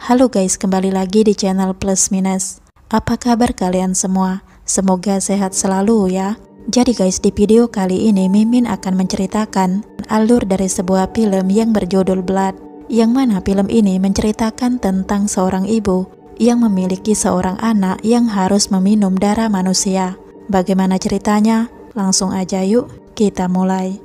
Halo guys, kembali lagi di channel Plus Minus. Apa kabar kalian semua? Semoga sehat selalu ya. Jadi guys, di video kali ini Mimin akan menceritakan alur dari sebuah film yang berjudul Blood, yang mana film ini menceritakan tentang seorang ibu yang memiliki seorang anak yang harus meminum darah manusia. Bagaimana ceritanya? Langsung aja yuk kita mulai.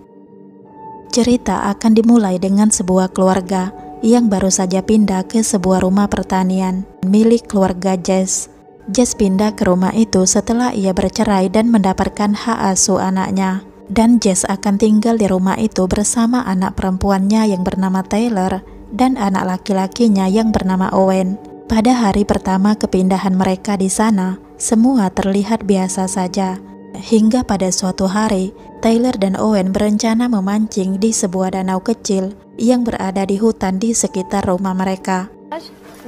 Cerita akan dimulai dengan sebuah keluarga yang baru saja pindah ke sebuah rumah pertanian milik keluarga Jess. Jess pindah ke rumah itu setelah ia bercerai dan mendapatkan hak asuh anaknya. Dan Jess akan tinggal di rumah itu bersama anak perempuannya yang bernama Taylor dan anak laki-lakinya yang bernama Owen. Pada hari pertama kepindahan mereka di sana, semua terlihat biasa saja. Hingga pada suatu hari, Taylor dan Owen berencana memancing di sebuah danau kecil yang berada di hutan di sekitar rumah mereka.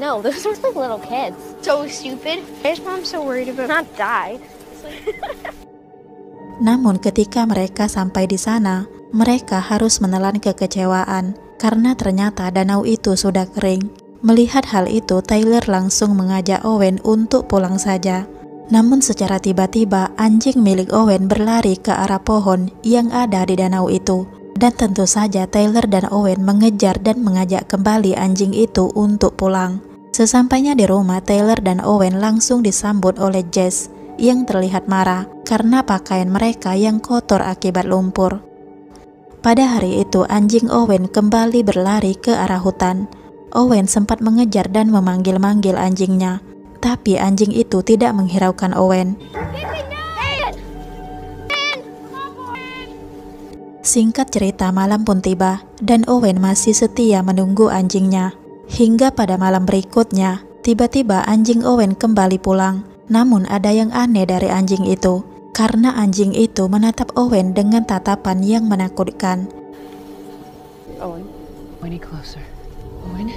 No, those are like little kids. So stupid. Why is mom so worried about not die? Namun ketika mereka sampai di sana, mereka harus menelan kekecewaan karena ternyata danau itu sudah kering. Melihat hal itu, Taylor langsung mengajak Owen untuk pulang saja. Namun secara tiba-tiba anjing milik Owen berlari ke arah pohon yang ada di danau itu. Dan tentu saja Taylor dan Owen mengejar dan mengajak kembali anjing itu untuk pulang. Sesampainya di rumah, Taylor dan Owen langsung disambut oleh Jess yang terlihat marah karena pakaian mereka yang kotor akibat lumpur. Pada hari itu anjing Owen kembali berlari ke arah hutan. Owen sempat mengejar dan memanggil-manggil anjingnya, tapi anjing itu tidak menghiraukan Owen. Singkat cerita, malam pun tiba dan Owen masih setia menunggu anjingnya. Hingga pada malam berikutnya, tiba-tiba anjing Owen kembali pulang. Namun ada yang aneh dari anjing itu, karena anjing itu menatap Owen dengan tatapan yang menakutkan. Owen, Owen, closer. Owen,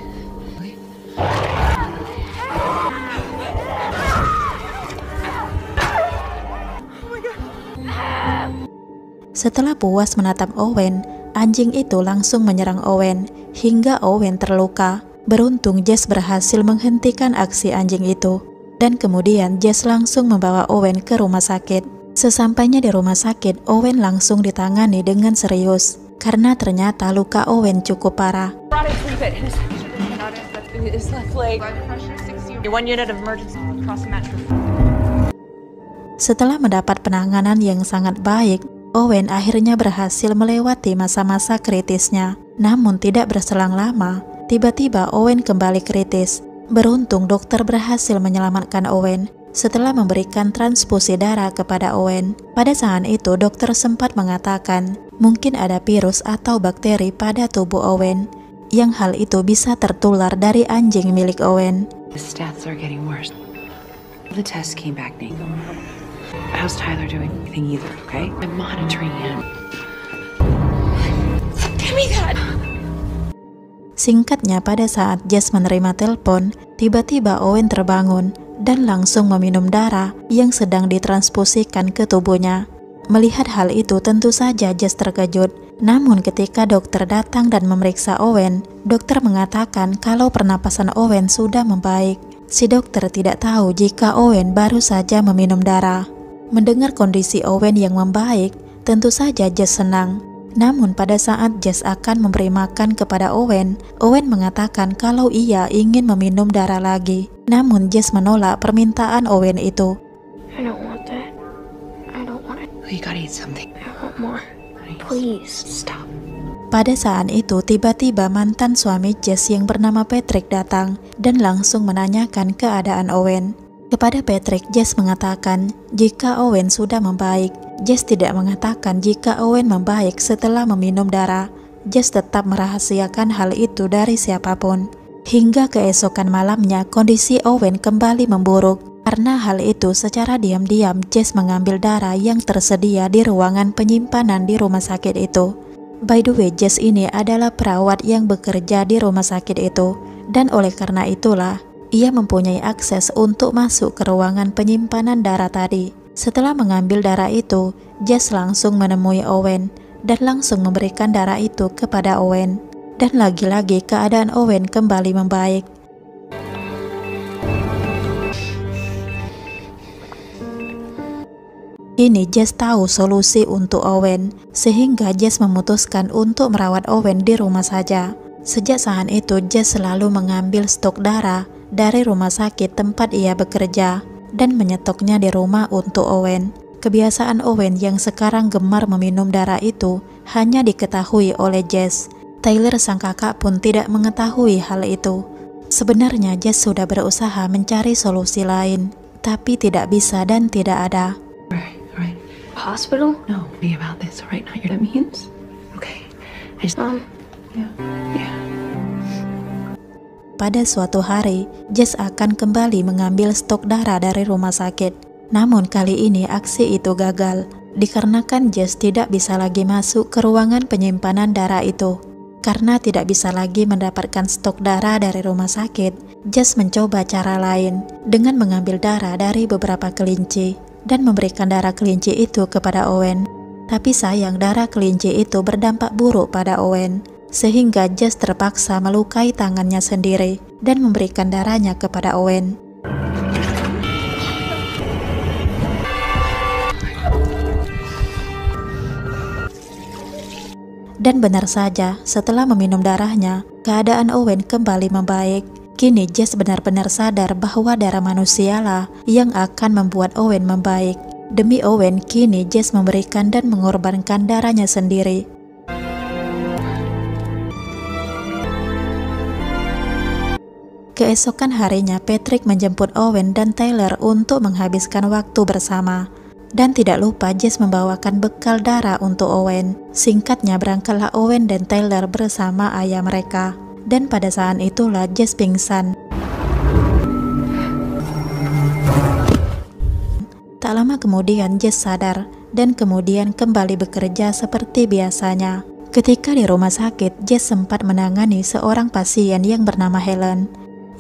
wait. Setelah puas menatap Owen, anjing itu langsung menyerang Owen hingga Owen terluka. Beruntung Jess berhasil menghentikan aksi anjing itu, dan kemudian Jess langsung membawa Owen ke rumah sakit. Sesampainya di rumah sakit, Owen langsung ditangani dengan serius karena ternyata luka Owen cukup parah. Setelah mendapat penanganan yang sangat baik, Owen akhirnya berhasil melewati masa-masa kritisnya. Namun tidak berselang lama, tiba-tiba Owen kembali kritis. Beruntung dokter berhasil menyelamatkan Owen setelah memberikan transfusi darah kepada Owen. Pada saat itu dokter sempat mengatakan mungkin ada virus atau bakteri pada tubuh Owen, yang hal itu bisa tertular dari anjing milik Owen. The stats are getting worse. The test came back negative. How's Tyler doing? Anything either, okay? I'm monitoring him. Give me that! Singkatnya, pada saat Jess menerima telepon, tiba-tiba Owen terbangun dan langsung meminum darah yang sedang ditransfusikan ke tubuhnya. Melihat hal itu, tentu saja Jess terkejut. Namun ketika dokter datang dan memeriksa Owen, dokter mengatakan kalau pernapasan Owen sudah membaik. Si dokter tidak tahu jika Owen baru saja meminum darah. Mendengar kondisi Owen yang membaik, tentu saja Jess senang. Namun pada saat Jess akan memberi makan kepada Owen, Owen mengatakan kalau ia ingin meminum darah lagi. Namun Jess menolak permintaan Owen itu. I don't want that. I don't want it. You gotta eat something. I want more. Please stop. Pada saat itu tiba-tiba mantan suami Jess yang bernama Patrick datang dan langsung menanyakan keadaan Owen. Kepada Patrick, Jess mengatakan jika Owen sudah membaik. Jess tidak mengatakan jika Owen membaik setelah meminum darah. Jess tetap merahasiakan hal itu dari siapapun. Hingga keesokan malamnya kondisi Owen kembali memburuk. Karena hal itu secara diam-diam Jess mengambil darah yang tersedia di ruangan penyimpanan di rumah sakit itu. By the way, Jess ini adalah perawat yang bekerja di rumah sakit itu. Dan oleh karena itulah ia mempunyai akses untuk masuk ke ruangan penyimpanan darah tadi. Setelah mengambil darah itu, Jess langsung menemui Owen dan langsung memberikan darah itu kepada Owen. Dan lagi-lagi keadaan Owen kembali membaik. Kini Jess tahu solusi untuk Owen, sehingga Jess memutuskan untuk merawat Owen di rumah saja. Sejak saat itu Jess selalu mengambil stok darah dari rumah sakit tempat ia bekerja dan menyetoknya di rumah untuk Owen. Kebiasaan Owen yang sekarang gemar meminum darah itu hanya diketahui oleh Jess. Tyler sang kakak pun tidak mengetahui hal itu. Sebenarnya Jess sudah berusaha mencari solusi lain, tapi tidak bisa dan tidak ada. Right. Hospital? No, be about this, alright? Not your means. Okay. I just yeah. Pada suatu hari, Jess akan kembali mengambil stok darah dari rumah sakit. Namun kali ini aksi itu gagal, dikarenakan Jess tidak bisa lagi masuk ke ruangan penyimpanan darah itu. Karena tidak bisa lagi mendapatkan stok darah dari rumah sakit, Jess mencoba cara lain dengan mengambil darah dari beberapa kelinci dan memberikan darah kelinci itu kepada Owen. Tapi sayang darah kelinci itu berdampak buruk pada Owen, sehingga Jess terpaksa melukai tangannya sendiri dan memberikan darahnya kepada Owen. Dan benar saja, setelah meminum darahnya, keadaan Owen kembali membaik. Kini Jess benar-benar sadar bahwa darah manusialah yang akan membuat Owen membaik. Demi Owen, kini Jess memberikan dan mengorbankan darahnya sendiri. Keesokan harinya, Patrick menjemput Owen dan Tyler untuk menghabiskan waktu bersama. Dan tidak lupa Jess membawakan bekal darah untuk Owen. Singkatnya, berangkatlah Owen dan Tyler bersama ayah mereka. Dan pada saat itulah Jess pingsan. Tak lama kemudian Jess sadar dan kemudian kembali bekerja seperti biasanya. Ketika di rumah sakit, Jess sempat menangani seorang pasien yang bernama Helen,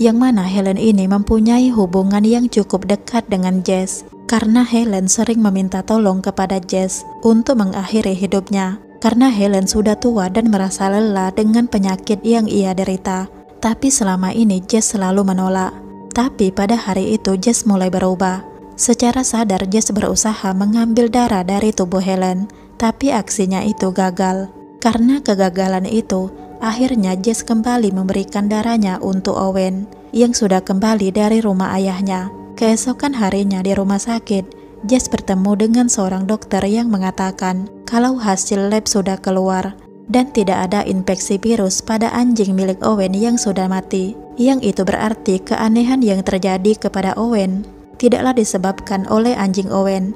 yang mana Helen ini mempunyai hubungan yang cukup dekat dengan Jess. Karena Helen sering meminta tolong kepada Jess untuk mengakhiri hidupnya. Karena Helen sudah tua dan merasa lelah dengan penyakit yang ia derita. Tapi selama ini Jess selalu menolak. Tapi pada hari itu Jess mulai berubah. Secara sadar Jess berusaha mengambil darah dari tubuh Helen. Tapi aksinya itu gagal. Karena kegagalan itu, akhirnya Jess kembali memberikan darahnya untuk Owen yang sudah kembali dari rumah ayahnya. Keesokan harinya di rumah sakit, Jess bertemu dengan seorang dokter yang mengatakan kalau hasil lab sudah keluar dan tidak ada infeksi virus pada anjing milik Owen yang sudah mati. Yang itu berarti keanehan yang terjadi kepada Owen tidaklah disebabkan oleh anjing Owen.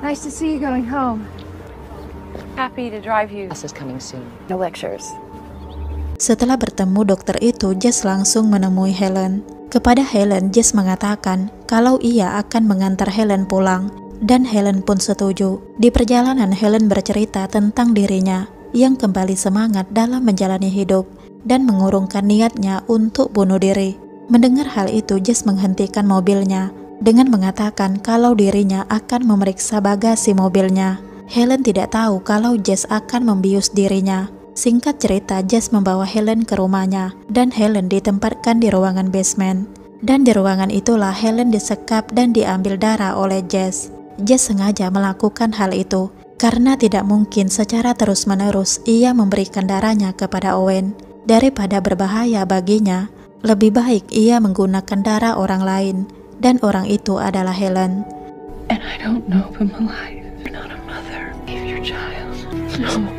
Nice to see you going home. Happy to drive you. This is coming soon. No lectures. Setelah bertemu dokter itu, Jess langsung menemui Helen. Kepada Helen, Jess mengatakan kalau ia akan mengantar Helen pulang, dan Helen pun setuju. Di perjalanan, Helen bercerita tentang dirinya yang kembali semangat dalam menjalani hidup dan mengurungkan niatnya untuk bunuh diri. Mendengar hal itu, Jess menghentikan mobilnya dengan mengatakan kalau dirinya akan memeriksa bagasi mobilnya. Helen tidak tahu kalau Jess akan membius dirinya. Singkat cerita, Jess membawa Helen ke rumahnya dan Helen ditempatkan di ruangan basement. Dan di ruangan itulah Helen disekap dan diambil darah oleh Jess. Jess sengaja melakukan hal itu karena tidak mungkin secara terus-menerus ia memberikan darahnya kepada Owen. Daripada berbahaya baginya, lebih baik ia menggunakan darah orang lain, dan orang itu adalah Helen. And I don't know if I'm alive. You're not a mother. Save your child. No.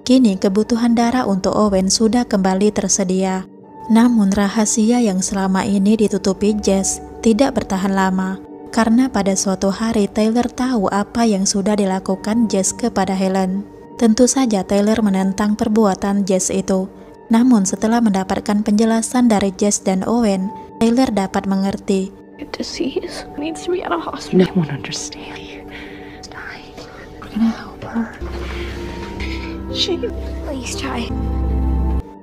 Kini kebutuhan darah untuk Owen sudah kembali tersedia. Namun rahasia yang selama ini ditutupi Jess tidak bertahan lama. Karena pada suatu hari Tyler tahu apa yang sudah dilakukan Jess kepada Helen. Tentu saja Tyler menentang perbuatan Jess itu. Namun setelah mendapatkan penjelasan dari Jess dan Owen, Tyler dapat mengerti. Disease needs to be at a hospital. No one understands. We're gonna help her. Please try.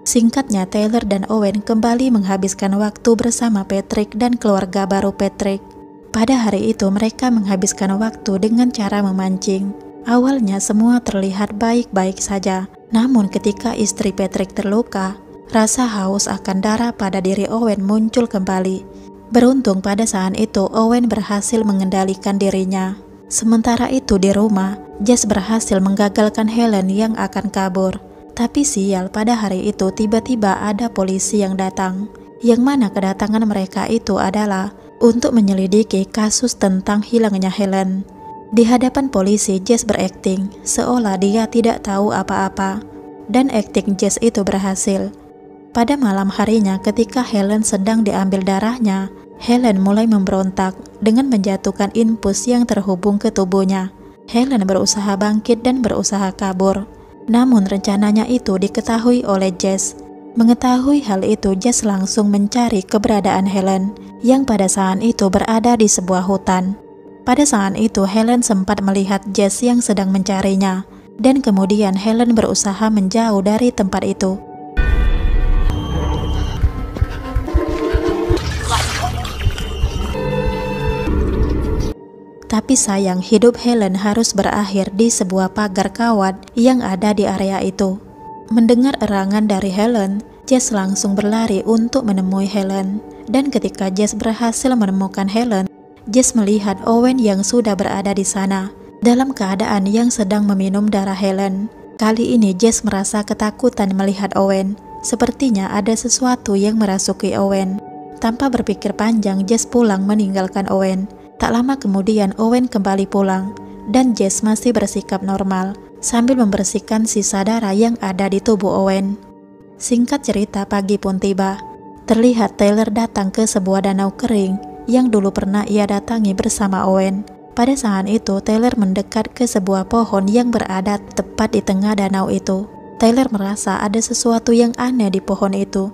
Singkatnya, Tyler dan Owen kembali menghabiskan waktu bersama Patrick dan keluarga baru Patrick. Pada hari itu mereka menghabiskan waktu dengan cara memancing. Awalnya semua terlihat baik-baik saja. Namun ketika istri Patrick terluka, rasa haus akan darah pada diri Owen muncul kembali. Beruntung pada saat itu Owen berhasil mengendalikan dirinya. Sementara itu di rumah, Jess berhasil menggagalkan Helen yang akan kabur. Tapi sial, pada hari itu tiba-tiba ada polisi yang datang. Yang mana kedatangan mereka itu adalah untuk menyelidiki kasus tentang hilangnya Helen. Di hadapan polisi, Jess berakting seolah dia tidak tahu apa-apa. Dan akting Jess itu berhasil. Pada malam harinya ketika Helen sedang diambil darahnya, Helen mulai memberontak dengan menjatuhkan infus yang terhubung ke tubuhnya. Helen berusaha bangkit dan berusaha kabur. Namun rencananya itu diketahui oleh Jess. Mengetahui hal itu, Jess langsung mencari keberadaan Helen yang pada saat itu berada di sebuah hutan. Pada saat itu Helen sempat melihat Jess yang sedang mencarinya, dan kemudian Helen berusaha menjauh dari tempat itu. Tapi sayang, hidup Helen harus berakhir di sebuah pagar kawat yang ada di area itu. Mendengar erangan dari Helen, Jess langsung berlari untuk menemui Helen. Dan ketika Jess berhasil menemukan Helen, Jess melihat Owen yang sudah berada di sana, dalam keadaan yang sedang meminum darah Helen. Kali ini Jess merasa ketakutan melihat Owen. Sepertinya ada sesuatu yang merasuki Owen. Tanpa berpikir panjang, Jess pulang meninggalkan Owen. Tak lama kemudian Owen kembali pulang, dan Jess masih bersikap normal sambil membersihkan sisa darah yang ada di tubuh Owen. Singkat cerita, pagi pun tiba. Terlihat Tyler datang ke sebuah danau kering yang dulu pernah ia datangi bersama Owen. Pada saat itu Tyler mendekat ke sebuah pohon yang berada tepat di tengah danau itu. Tyler merasa ada sesuatu yang aneh di pohon itu.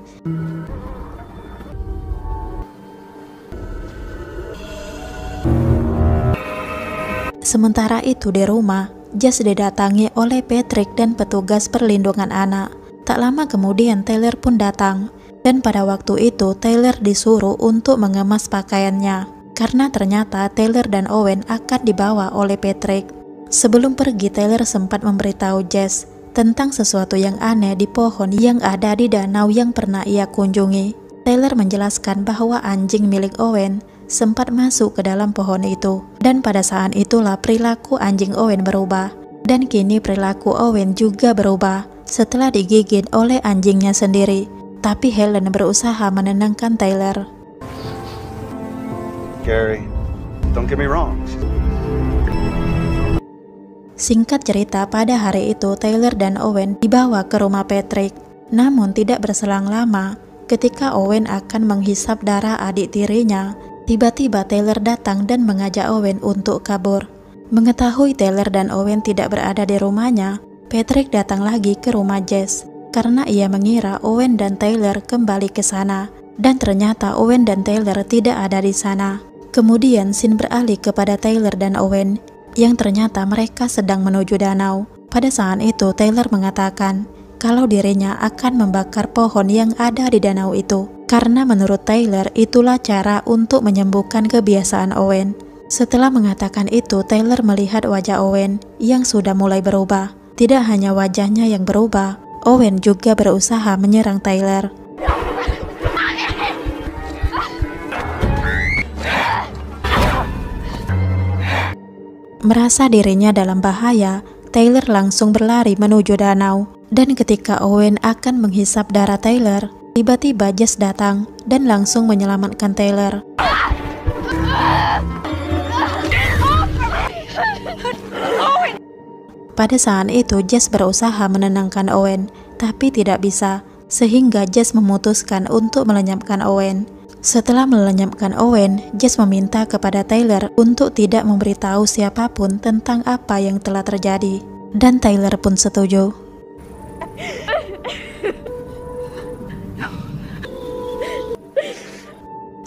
Sementara itu di rumah, Jess didatangi oleh Patrick dan petugas perlindungan anak. Tak lama kemudian Tyler pun datang, dan pada waktu itu Tyler disuruh untuk mengemas pakaiannya, karena ternyata Tyler dan Owen akan dibawa oleh Patrick. Sebelum pergi, Tyler sempat memberitahu Jess tentang sesuatu yang aneh di pohon yang ada di danau yang pernah ia kunjungi. Tyler menjelaskan bahwa anjing milik Owen sempat masuk ke dalam pohon itu, dan pada saat itulah perilaku anjing Owen berubah, dan kini perilaku Owen juga berubah setelah digigit oleh anjingnya sendiri. Tapi Helen berusaha menenangkan Tyler. Gary, don't get me wrong. Singkat cerita, pada hari itu Tyler dan Owen dibawa ke rumah Patrick. Namun tidak berselang lama, ketika Owen akan menghisap darah adik tirinya, tiba-tiba Tyler datang dan mengajak Owen untuk kabur. Mengetahui Tyler dan Owen tidak berada di rumahnya, Patrick datang lagi ke rumah Jess karena ia mengira Owen dan Tyler kembali ke sana, dan ternyata Owen dan Tyler tidak ada di sana. Kemudian scene beralih kepada Tyler dan Owen yang ternyata mereka sedang menuju danau. Pada saat itu Tyler mengatakan kalau dirinya akan membakar pohon yang ada di danau itu, karena menurut Tyler itulah cara untuk menyembuhkan kebiasaan Owen. Setelah mengatakan itu, Tyler melihat wajah Owen yang sudah mulai berubah. Tidak hanya wajahnya yang berubah, Owen juga berusaha menyerang Tyler. Merasa dirinya dalam bahaya, Tyler langsung berlari menuju danau. Dan ketika Owen akan menghisap darah Tyler, tiba-tiba Jess datang dan langsung menyelamatkan Tyler. Pada saat itu Jess berusaha menenangkan Owen, tapi tidak bisa, sehingga Jess memutuskan untuk melenyapkan Owen. Setelah melenyapkan Owen, Jess meminta kepada Tyler untuk tidak memberitahu siapapun tentang apa yang telah terjadi, dan Tyler pun setuju.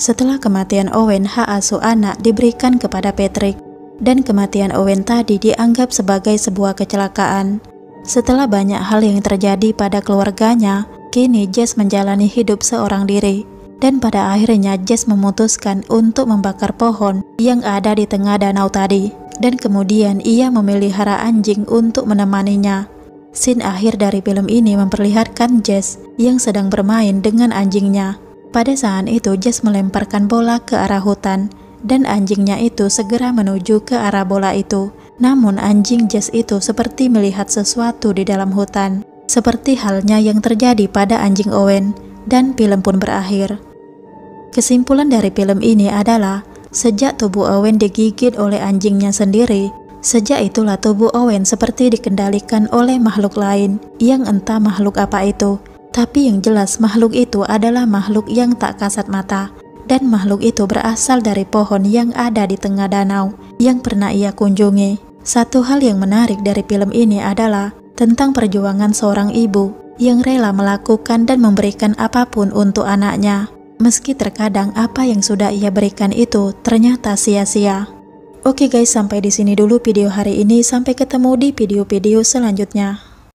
Setelah kematian Owen, hak asuh anak diberikan kepada Patrick, dan kematian Owen tadi dianggap sebagai sebuah kecelakaan. Setelah banyak hal yang terjadi pada keluarganya, kini Jess menjalani hidup seorang diri, dan pada akhirnya Jess memutuskan untuk membakar pohon yang ada di tengah danau tadi, dan kemudian ia memelihara anjing untuk menemaninya. Scene akhir dari film ini memperlihatkan Jess yang sedang bermain dengan anjingnya. Pada saat itu Jess melemparkan bola ke arah hutan dan anjingnya itu segera menuju ke arah bola itu. Namun anjing Jess itu seperti melihat sesuatu di dalam hutan, seperti halnya yang terjadi pada anjing Owen, dan film pun berakhir. Kesimpulan dari film ini adalah sejak tubuh Owen digigit oleh anjingnya sendiri, sejak itulah tubuh Owen seperti dikendalikan oleh makhluk lain yang entah makhluk apa itu. Tapi yang jelas makhluk itu adalah makhluk yang tak kasat mata, dan makhluk itu berasal dari pohon yang ada di tengah danau yang pernah ia kunjungi. Satu hal yang menarik dari film ini adalah tentang perjuangan seorang ibu yang rela melakukan dan memberikan apapun untuk anaknya, meski terkadang apa yang sudah ia berikan itu ternyata sia-sia. Oke guys, sampai di sini dulu video hari ini. Sampai ketemu di video-video selanjutnya.